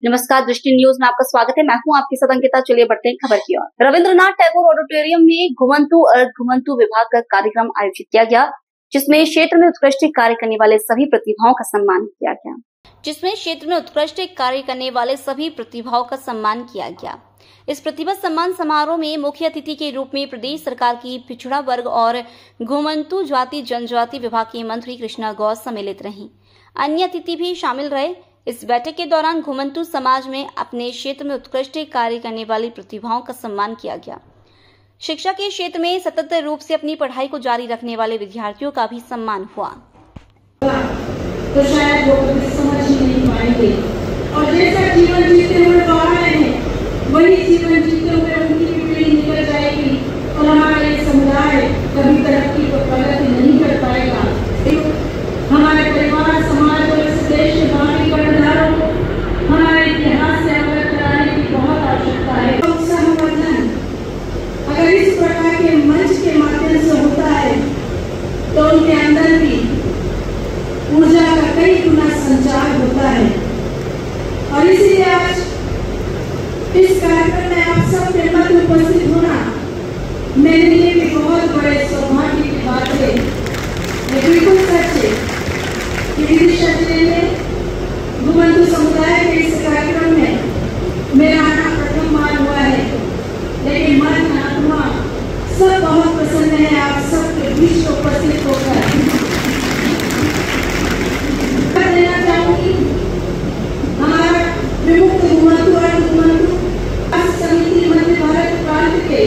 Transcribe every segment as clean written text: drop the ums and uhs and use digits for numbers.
नमस्कार, दृष्टि न्यूज में आपका स्वागत है। मैं हूं आपके साथ अंकिता। चलिए बढ़ते हैं खबर की ओर। रविंद्रनाथ टैगोर ऑडिटोरियम में घुमंतु अर्ध घुमंतु विभाग का कार्यक्रम आयोजित किया गया, जिसमें क्षेत्र में उत्कृष्ट कार्य करने वाले सभी प्रतिभाओं का सम्मान किया गया। इस प्रतिभा सम्मान समारोह में मुख्य अतिथि के रूप में प्रदेश सरकार की पिछड़ा वर्ग और घुमंतु जाति जनजाति विभाग की मंत्री कृष्णा गौर सम्मिलित रहीं। अन्य अतिथि भी शामिल रहे। इस बैठक के दौरान घुमंतु समाज में अपने क्षेत्र में उत्कृष्ट कार्य करने वाली प्रतिभाओं का सम्मान किया गया। शिक्षा के क्षेत्र में सतत रूप से अपनी पढ़ाई को जारी रखने वाले विद्यार्थियों का भी सम्मान हुआ। तो शायद वो कभी समझ ही नहीं पाएंगे और जैसा जीवन जीते हुए आ रहे हैं वही जीवन जीते हुए उनकी भी पीढ़ी निकल जाएगी और हमारा ये समुदाय कभी तरक्की को प्रगति नहीं कर पाएगा। हमारे परिवार समाज और इस देश के बाकी कर्णधारों को हमारे इतिहास से अवगत कराने की बहुत आवश्यकता है। संवर्धन अगर इस प्रकार के मंच के माध्यम से होता है तो उनके अंदर भी ऊर्जा का कई गुना संचार होता है और इसीलिए आज इस कार्यक्रम में आप सबके मध्य उपस्थित होना मेरे लिए भी बहुत बड़े सौभाग्य की बात है। ये बिल्कुल सच है कि विदिशा जिले में घुमंतु समुदाय के इस कार्यक्रम में मेरा आना प्रथम बार हुआ है, लेकिन मन आत्मा सब बहुत प्रसन्न है आप सबके बीच उपस्थित होकर। देना चाहूंगी हमारा विमुक्त घुमंतु अर्ध घुमंतु समिति मध्य भारत प्रांत के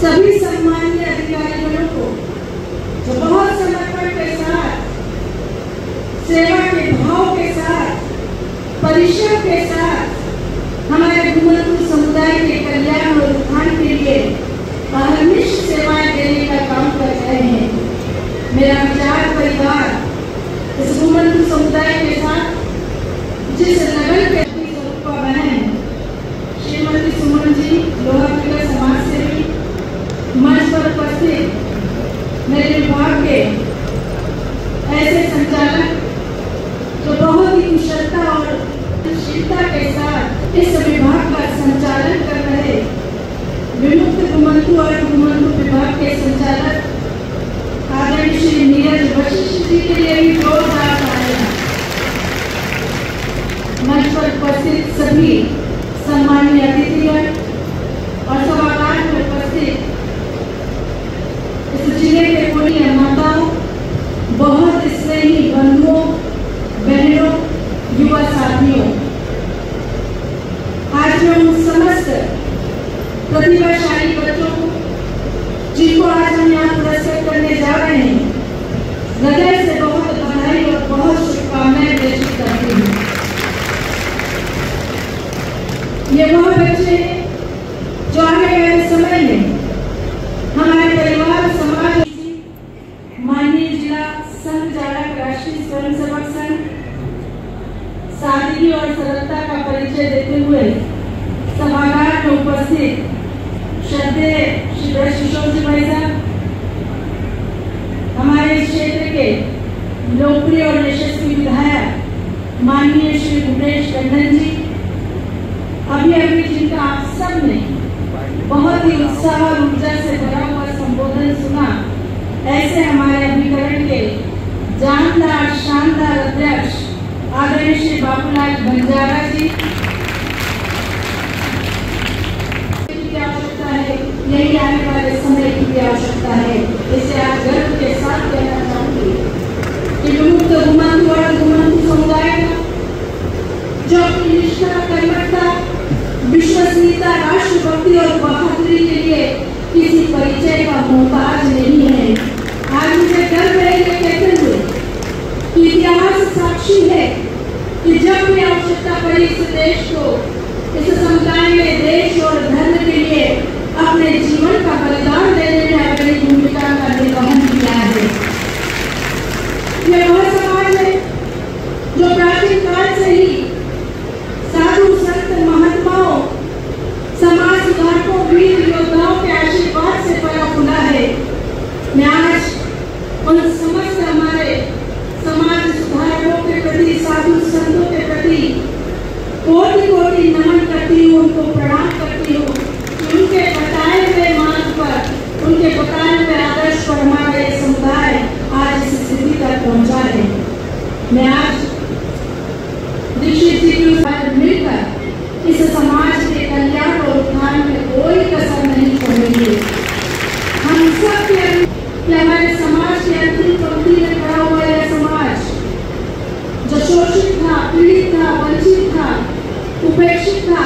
सभी सम्मानीय अधिकारीगणों को जो बहुत समर्पण के साथ सेवा के भाव के साथ परिश्रम के साथ हमारे घुमंतु समुदाय के कल्याण और उत्थान के लिए अहर्निश सेवाएं देने का काम कर रहे हैं। मेरा विचार परिवार इस घुमंतु समुदाय के साथ जिस लगन के स्वरूप बने हैं, श्रीमती सुमन जी लोहार समाज सेवी मंच पर उपस्थित मेरे विभाग के ऐसे संचालक जो बहुत ही कुशलता और शीलता के साथ इस विभाग का संचालन कर रहे विमुक्त घुमंतु और घुमंतु विभाग के संचालक आदरणीय श्री नीरज वशिष्ठ जी के लिए भी जोरदार तालियां। मंच पर उपस्थित सभी सम्मानीय अतिथिगण और सभागार में उपस्थित इस जिले के पुण्य माताओं, बहुत स्नेही बंधुओं, बहनों, युवा साथियों, आज मैं उन समस्त प्रतिभाशाली बच्चों को जिनको आज हम यहाँ पुरस्कृत करने जा रहे हैं, हृदय से बहुत बधाई और बहुत शुभकामनाएं प्रेषित करती हूँ। ये वह बच्चे हैं जो आने वाले समय में हमारे परिवार समाज माननीय जिला संघ चालक राष्ट्रीय स्वयंसेवक संघ सादगी और सरलता का परिचय देते हुए सभागार में उपस्थित श्रद्धेय श्री किशोर जी भाई साहब, हमारे क्षेत्र के लोकप्रिय और यशस्वी विधायक माननीय श्री भूपेश टंडन जी, अभी जिनका आप सब ने बहुत ही उत्साह और ऊर्जा से भरा हुआ संबोधन सुना, ऐसे हमारे अभिकरण के जानदार शानदार अध्यक्ष आदरणीय श्री बाबूलाल बंजारा जी की आवश्यकता है, यही आने वाले समय की भी आवश्यकता है। इसे आज गर्व के साथ कहना चाहूंगी कि विमुक्त घुमंतु और घुमंतु समुदाय का जो अपनी निष्ठा, कर्मठता, विश्वसनीयता, राष्ट्रभक्ति और बहादुरी के लिए किसी परिचय का मोहताज नहीं है। आज मुझे गर्व है ये कहते हुए कि इतिहास साक्षी है कि जब भी आवश्यकता पड़ी इस देश को, इस समुदाय में देश और धर्म के लिए अपने जीवन का बलिदान देने में अपनी भूमिका का निर्वहन किया है। ये वह समाज है जो प्राचीन काल से ही साधु संत महात्माओं, समाज सुधारकों, वीर योद्धाओं के आशीर्वाद से पला फूला है। मैं आज उन समस्त हमारे समाज सुधारकों के प्रति, साधु संतों के प्रति कोट कोटि कोटि नमन करती हूँ, उनको प्रणाम करती हूँ कि उनके बताए हुए मार्ग पर, उनके बताए हुए आदर्श पर हमारा ये समुदाय आज इस स्थिति तक पहुंचा है। मैं आज दीक्षित जी के साथ मिलकर इस समाज के कल्याण और उत्थान में कोई कसर नहीं छोड़ेंगे। हम सब कि हमारे समाज के अंतिम पंक्ति में खड़ा हुआ यह समाज जो शोषित था, पीड़ित था, वंचित था, उपेक्षित था,